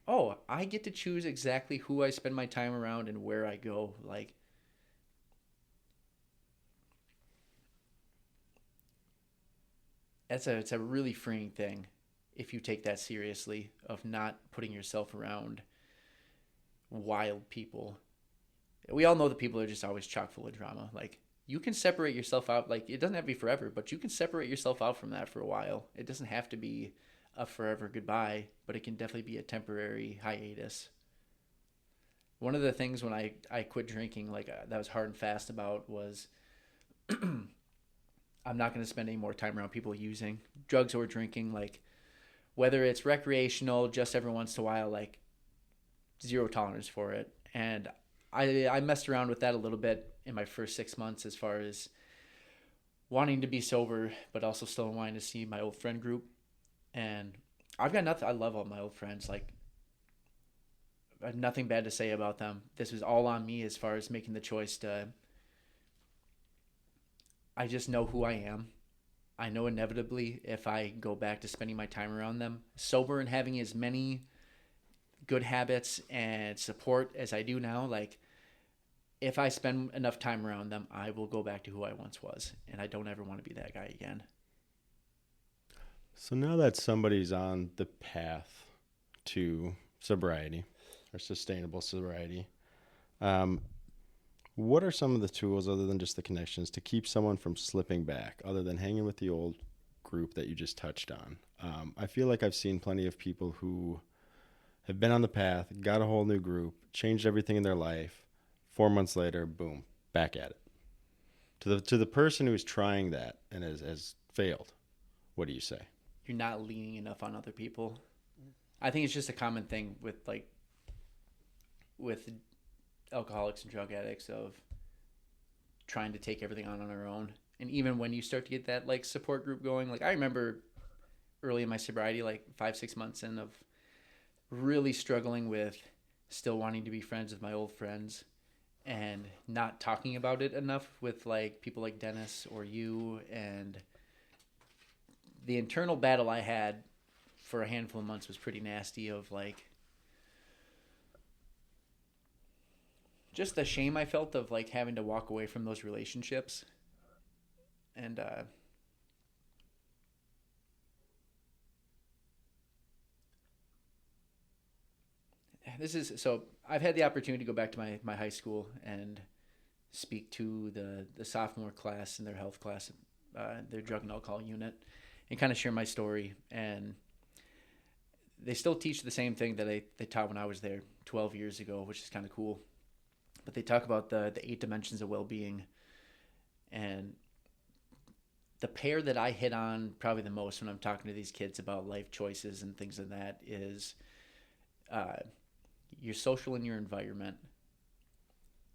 oh, I get to choose exactly who I spend my time around and where I go. Like, it's a really freeing thing if you take that seriously, of not putting yourself around wild people. We all know that people are just always chock full of drama. Like, you can separate yourself out. Like, it doesn't have to be forever, but you can separate yourself out from that for a while. It doesn't have to be a forever goodbye, but it can definitely be a temporary hiatus. One of the things when I quit drinking, like that was hard and fast about, was I'm not going to spend any more time around people using drugs or drinking. Like, whether it's recreational, just every once in a while, like zero tolerance for it. And I messed around with that a little bit in my first 6 months, as far as wanting to be sober, but also still wanting to see my old friend group. And I've got nothing. I love all my old friends. Like, I have nothing bad to say about them. This was all on me as far as making the choice to. I just know who I am. I know inevitably if I go back to spending my time around them, sober and having as many good habits and support as I do now, like, if I spend enough time around them, I will go back to who I once was. And I don't ever want to be that guy again. So now that somebody's on the path to sobriety or sustainable sobriety, what are some of the tools, other than just the connections, to keep someone from slipping back, other than hanging with the old group that you just touched on? I feel like I've seen plenty of people who have been on the path, got a whole new group, changed everything in their life. 4 months later, boom, back at it. To the person who's trying that and has failed, what do you say? You're not leaning enough on other people. I think it's just a common thing with alcoholics and drug addicts of trying to take everything on our own. And even when you start to get that like support group going, like I remember early in my sobriety, like 5-6 months in, of really struggling with still wanting to be friends with my old friends and not talking about it enough with like people like Dennis or you. And the internal battle I had for a handful of months was pretty nasty, of like just the shame I felt of like having to walk away from those relationships. And this is so I've had the opportunity to go back to my high school and speak to the sophomore class in their health class, their drug and alcohol unit, and kind of share my story. And they still teach the same thing that they taught when I was there 12 years ago, which is kind of cool. But they talk about the 8 dimensions of well-being. And the pair that I hit on probably the most when I'm talking to these kids about life choices and things like that is your social and your environment.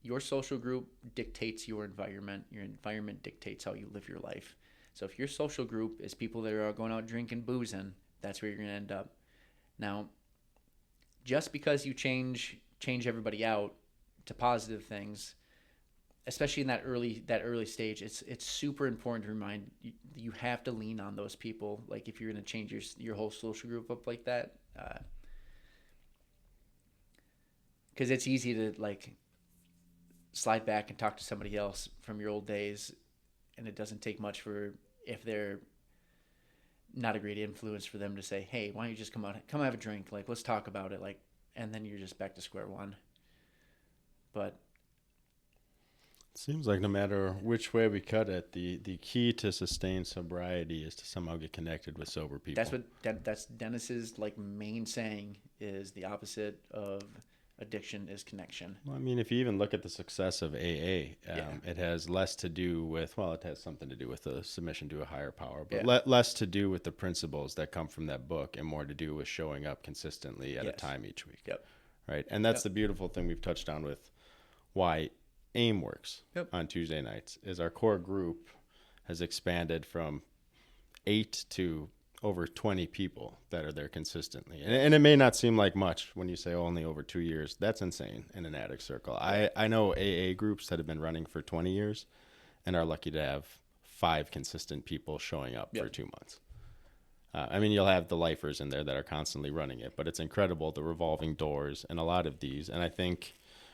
Your social group dictates your environment. Your environment dictates how you live your life. So if your social group is people that are going out drinking, boozing, that's where you're going to end up. Now, just because you change everybody out to positive things, especially in that early stage, it's super important to remind you have to lean on those people. Like if you're going to change your whole social group up like that, because it's easy to like slide back and talk to somebody else from your old days, and it doesn't take much for, if they're not a great influence, for them to say, hey, why don't you just come have a drink, like let's talk about it, like, and then you're just back to square one. But it seems like no matter which way we cut it, the key to sustained sobriety is to somehow get connected with sober people. That's Dennis's like main saying, is the opposite of addiction is connection. Well, I mean, if you even look at the success of AA, it has less to do with, well, it has something to do with the submission to a higher power, but less to do with the principles that come from that book and more to do with showing up consistently at a time each week. Yep. Right. And that's the beautiful thing we've touched on with why AIM works on Tuesday nights, is our core group has expanded from 8 to over 20 people that are there consistently. And it may not seem like much when you say only over 2 years. That's insane in an addict circle. I know AA groups that have been running for 20 years and are lucky to have 5 consistent people showing up for 2 months. I mean, you'll have the lifers in there that are constantly running it, but it's incredible, the revolving doors and a lot of these. And I think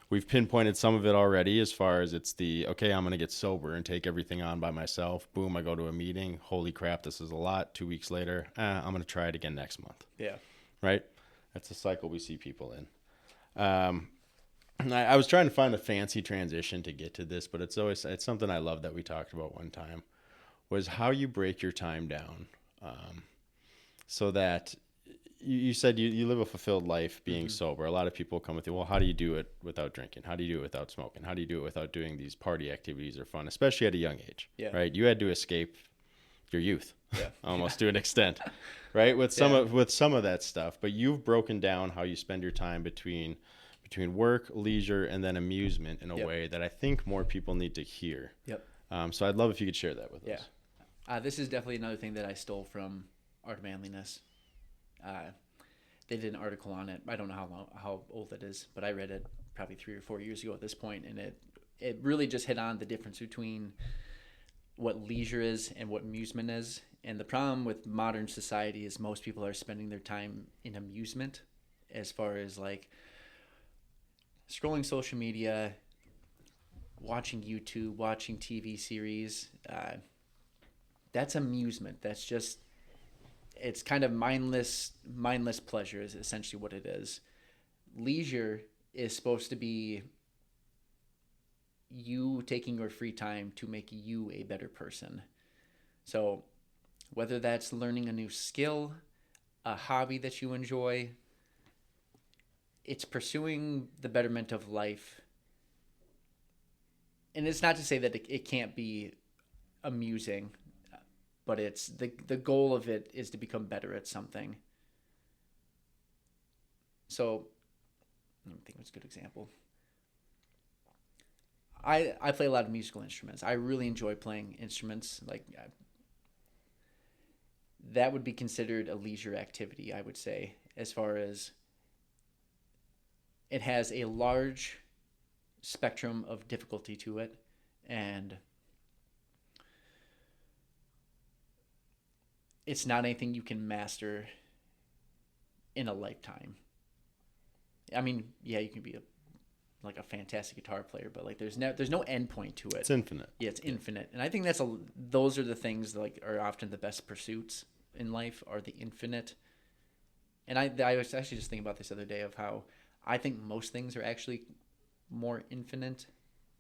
we've pinpointed some of it already, as far as it's okay, I'm going to get sober and take everything on by myself. Boom, I go to a meeting. Holy crap, this is a lot. 2 weeks later, I'm going to try it again next month. Yeah. Right? That's the cycle we see people in. I was trying to find a fancy transition to get to this, but it's something I love that we talked about one time, was how you break your time down so that you said you live a fulfilled life being sober. A lot of people come with you, well, how do you do it without drinking? How do you do it without smoking? How do you do it without doing these party activities or fun, especially at a young age, right? You had to escape your youth almost to an extent, right? With some of that stuff, but you've broken down how you spend your time between work, leisure, and then amusement in a way that I think more people need to hear. So I'd love if you could share that with us. This is definitely another thing that I stole from Art of Manliness. They did an article on it. I don't know how old it is, but I read it probably 3 or 4 years ago at this point, and it really just hit on the difference between what leisure is and what amusement is. And the problem with modern society is most people are spending their time in amusement, as far as like scrolling social media, watching YouTube, watching TV series. That's amusement. That's just, it's kind of mindless pleasure is essentially what it is. Leisure is supposed to be you taking your free time to make you a better person. So whether that's learning a new skill, a hobby that you enjoy, it's pursuing the betterment of life and it's not to say that it can't be amusing, but it's the goal of it is to become better at something. So let me think what's a good example. I play a lot of musical instruments. I really enjoy playing instruments. Like that would be considered a leisure activity, I would say, as far as it has a large spectrum of difficulty to it, and it's not anything you can master in a lifetime. I mean, yeah, you can be a fantastic guitar player, but like there's no end point to it. It's infinite. Yeah, it's infinite, and I think those are the things that like are often the best pursuits in life, are the infinite. And I was actually just thinking about this the other day of how I think most things are actually more infinite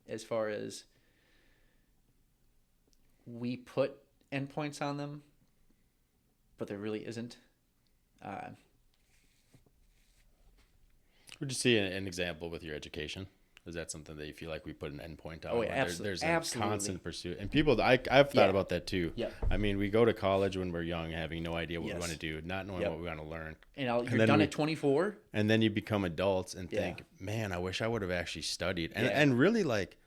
as far as we put endpoints on them, but there really isn't. Would you see an example with your education? Is that something that you feel like we put an endpoint on? Oh, yeah, There's a absolutely. constant pursuit. And people, I've thought about that too. Yeah. I mean, we go to college when we're young, having no idea what Yes. we want to do, not knowing what we want to learn. And you're done at 24. And then you become adults and think, man, I wish I would have actually studied. And, Yeah. and really like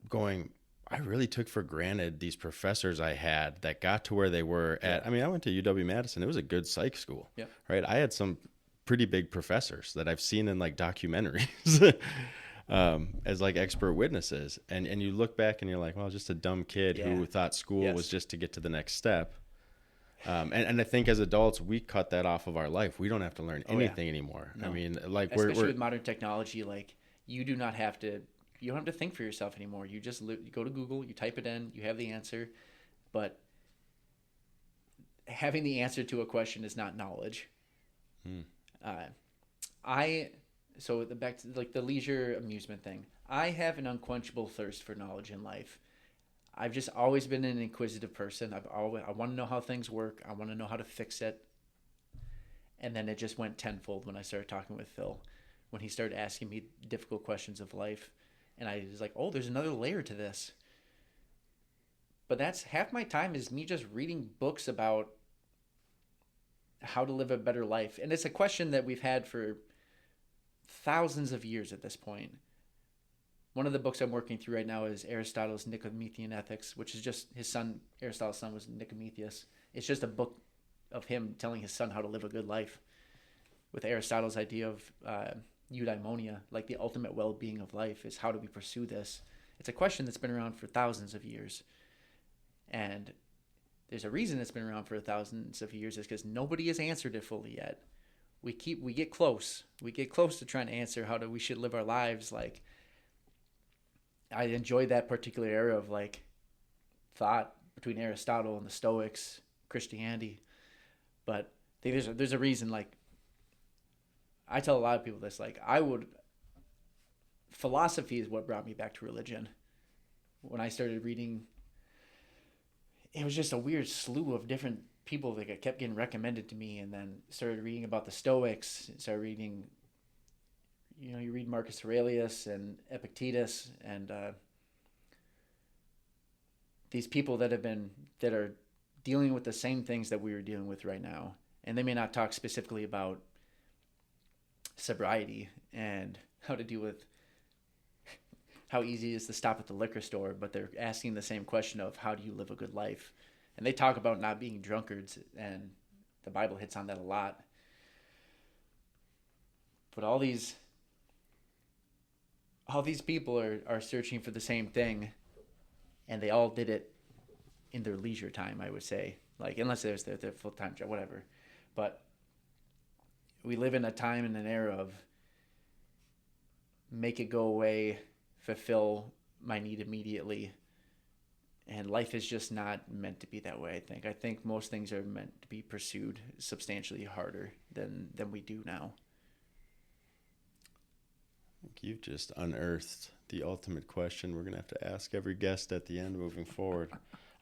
going, I really took for granted these professors I had that got to where they were at. I mean, I went to UW-Madison. It was a good psych school, right? I had some pretty big professors that I've seen in like documentaries as like expert witnesses. And you look back and you're like, well, just a dumb kid who thought school was just to get to the next step. And I think as adults, we cut that off of our life. We don't have to learn anything anymore. No. I mean, like especially with modern technology, like you don't have to think for yourself anymore. You just you go to Google, you type it in, you have the answer. But having the answer to a question is not knowledge. Back to like the leisure amusement thing. I have an unquenchable thirst for knowledge in life. I've just always been an inquisitive person. I want to know how things work. I want to know how to fix it. And then it just went tenfold when I started talking with Phil, when he started asking me difficult questions of life. And I was like, oh, there's another layer to this. But that's half my time is me just reading books about how to live a better life. And it's a question that we've had for thousands of years at this point. One of the books I'm working through right now is Aristotle's Nicomachean Ethics, which is just Aristotle's son was Nicomacheus. It's just a book of him telling his son how to live a good life with Aristotle's idea of eudaimonia, like the ultimate well-being of life is how do we pursue this? It's a question that's been around for thousands of years. And there's a reason it's been around for thousands of years is because nobody has answered it fully yet. We get close. We get close to trying to answer how we should live our lives. Like, I enjoyed that particular era of like thought between Aristotle and the Stoics, Christianity. But I think there's a reason, like, I tell a lot of people this, like, philosophy is what brought me back to religion. When I started reading, it was just a weird slew of different people that kept getting recommended to me, and then started reading about the Stoics, started reading, you read Marcus Aurelius and Epictetus, and these people that are dealing with the same things that we are dealing with right now. And they may not talk specifically about sobriety and how to deal with how easy it is to stop at the liquor store, but they're asking the same question of how do you live a good life? And they talk about not being drunkards, and the Bible hits on that a lot. But all these people are searching for the same thing, and they all did it in their leisure time, I would say. Like, unless there's their full-time job, whatever. But we live in a time and an era of make it go away, fulfill my need immediately. And life is just not meant to be that way, I think. I think most things are meant to be pursued substantially harder than we do now. I think you've just unearthed the ultimate question we're going to have to ask every guest at the end moving forward.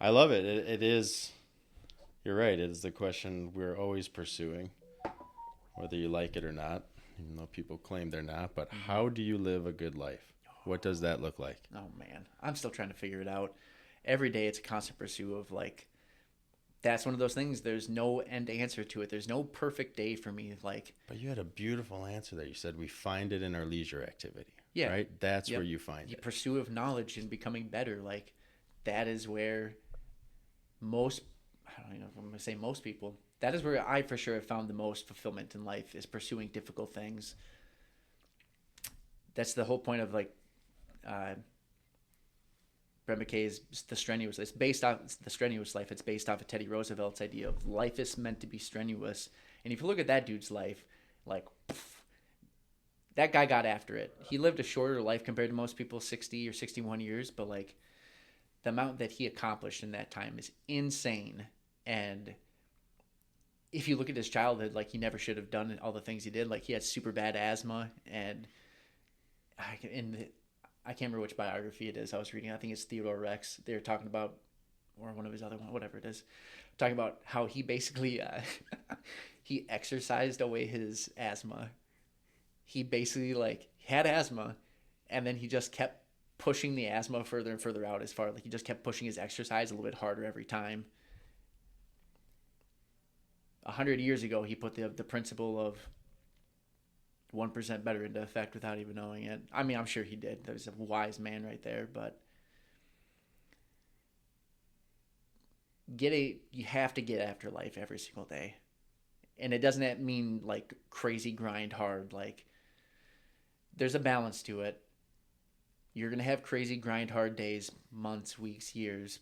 I love it. It is, you're right, it is the question we're always pursuing, whether you like it or not, even though people claim they're not. But how do you live a good life? Oh, What does that look like? Oh man, I'm still trying to figure it out. Every day it's a constant pursuit of like, that's one of those things. There's no end answer to it. There's no perfect day for me. Like, But you had a beautiful answer there. You said we find it in our leisure activity. yeah, Right? That's yep. where you find The it. pursuit of knowledge and becoming better. Like, that is where most, I don't know if I'm going to say most people, that is where I for sure have found the most fulfillment in life, is pursuing difficult things. That's the whole point of like, Brett McKay's The Strenuous. It's based off The Strenuous Life. It's based off of Teddy Roosevelt's idea of life is meant to be strenuous. And if you look at that dude's life, like, that guy got after it. He lived a shorter life compared to most people, 60 or 61 years, but like, the amount that he accomplished in that time is insane. And if you look at his childhood, like, he never should have done all the things he did. Like, he had super bad asthma, and I can't remember which biography it is I was reading. I think it's Theodore Rex. They were talking about, or one of his other one, whatever it is, talking about how he basically he exercised away his asthma. He basically like had asthma, and then he just kept pushing the asthma further and further out, as far like he just kept pushing his exercise a little bit harder every time. 100 years ago, he put the principle of 1% better into effect without even knowing it. I mean, I'm sure he did. There's a wise man right there, but you have to get after life every single day. And it doesn't mean like crazy grind hard. Like, there's a balance to it. You're going to have crazy grind hard days, months, weeks, years,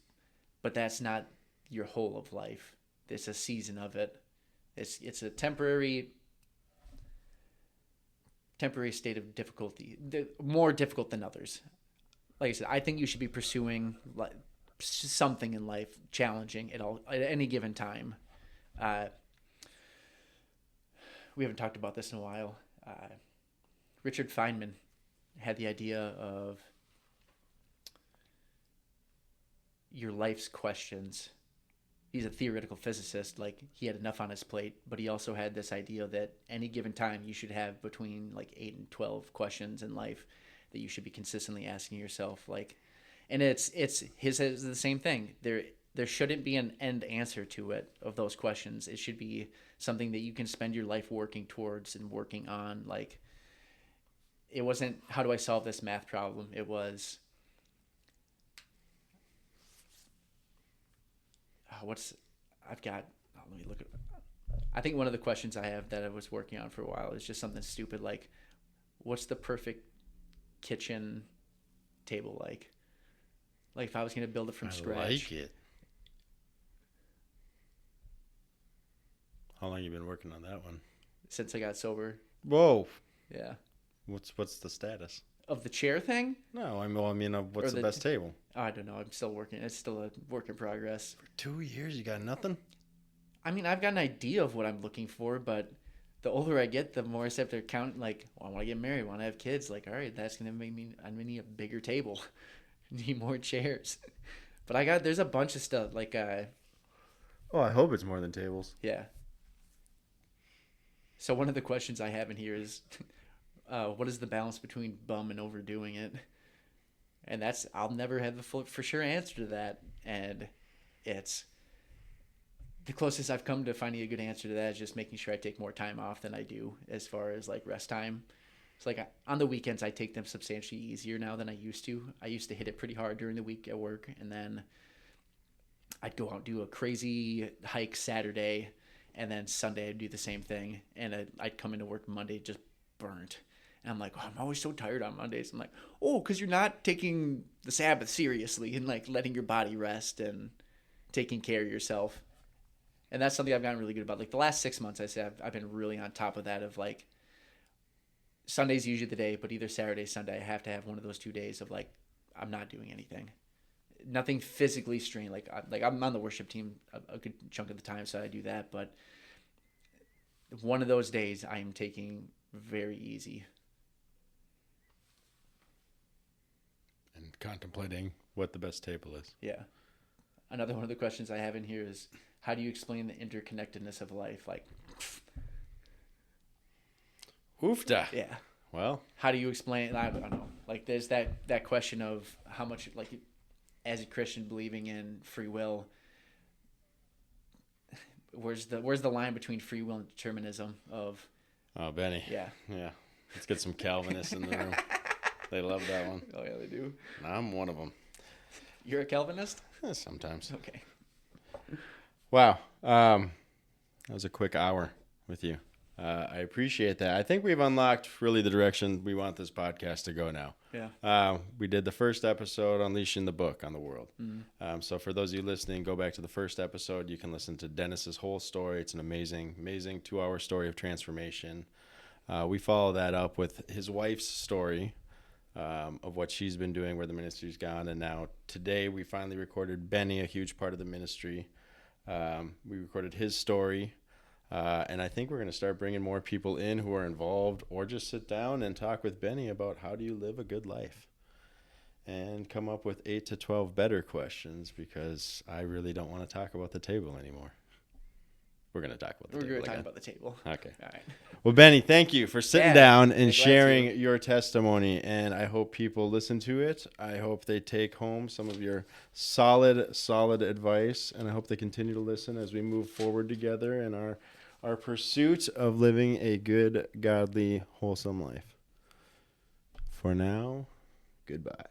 but that's not your whole of life. It's a season of it. It's a temporary state of difficulty, more difficult than others. Like I said, I think you should be pursuing something in life challenging at any given time. We haven't talked about this in a while. Richard Feynman had the idea of your life's questions. He's a theoretical physicist. Like, he had enough on his plate, but he also had this idea that any given time you should have between like 8 and 12 questions in life that you should be consistently asking yourself. Like, and it's the same thing. There shouldn't be an end answer to it, of those questions. It should be something that you can spend your life working towards and working on. Like, it wasn't, how do I solve this math problem? It was, let me look at, I think one of the questions I have that I was working on for a while is just something stupid like, what's the perfect kitchen table like? Like, if I was going to build it from scratch. I like it. How long have you been working on that one? Since I got sober. Whoa. Yeah. What's the status? Of the chair thing? No, I mean, what's the best table? I don't know. I'm still working. It's still a work in progress. For 2 years, you got nothing? I mean, I've got an idea of what I'm looking for, but the older I get, the more I start to count, like, well, I want to get married, I want to have kids. Like, all right, that's going to make me, I'm going to need a bigger table. Need more chairs. But there's a bunch of stuff. Like, oh, I hope it's more than tables. Yeah. So one of the questions I have in here is, what is the balance between bum and overdoing it? And I'll never have the full for sure answer to that. And it's the closest I've come to finding a good answer to that is just making sure I take more time off than I do as far as like rest time. It's like on the weekends, I take them substantially easier now than I used to. I used to hit it pretty hard during the week at work, and then I'd go out and do a crazy hike Saturday, and then Sunday I'd do the same thing, and I'd come into work Monday just burnt. And I'm like, oh, I'm always so tired on Mondays. I'm like, oh, because you're not taking the Sabbath seriously and like letting your body rest and taking care of yourself. And that's something I've gotten really good about. Like the last 6 months, I say I've been really on top of that. Of like, Sunday's usually the day, but either Saturday, Sunday, I have to have one of those 2 days of like, I'm not doing anything, nothing physically strained. Like I'm on the worship team a good chunk of the time, so I do that. But one of those days, I am taking very easy. And contemplating what the best table is. Yeah. Another one of the questions I have in here is, how do you explain the interconnectedness of life? Like, oofda. Yeah. Well, how do you explain? I don't know. Like there's that question of how much, like, as a Christian believing in free will, where's the line between free will and determinism of Oh, Benny. yeah. Yeah. Let's get some Calvinists in the room. They love that one. Oh yeah, they do. I'm one of them. You're a Calvinist? Sometimes. Okay. Wow. That was a quick hour with you. I appreciate that. I think we've unlocked really the direction we want this podcast to go now. Yeah. We did the first episode, Unleashing the Book on the World. Mm-hmm. So for those of you listening, go back to the first episode. You can listen to Dennis's whole story. It's an amazing, amazing 2-hour story of transformation. We follow that up with his wife's story of what she's been doing, where the ministry's gone. And now today we finally recorded Benny, a huge part of the ministry. We recorded his story. And I think we're going to start bringing more people in who are involved, or just sit down and talk with Benny about how do you live a good life, and come up with 8 to 12 better questions, because I really don't want to talk about the table anymore. We're going to talk about the table. We're going to talk again. about the table. Okay. All right. Well, Benny, thank you for sitting down and glad sharing to. your testimony. And I hope people listen to it. I hope they take home some of your solid advice. And I hope they continue to listen as we move forward together in our pursuit of living a good, godly, wholesome life. For now, goodbye.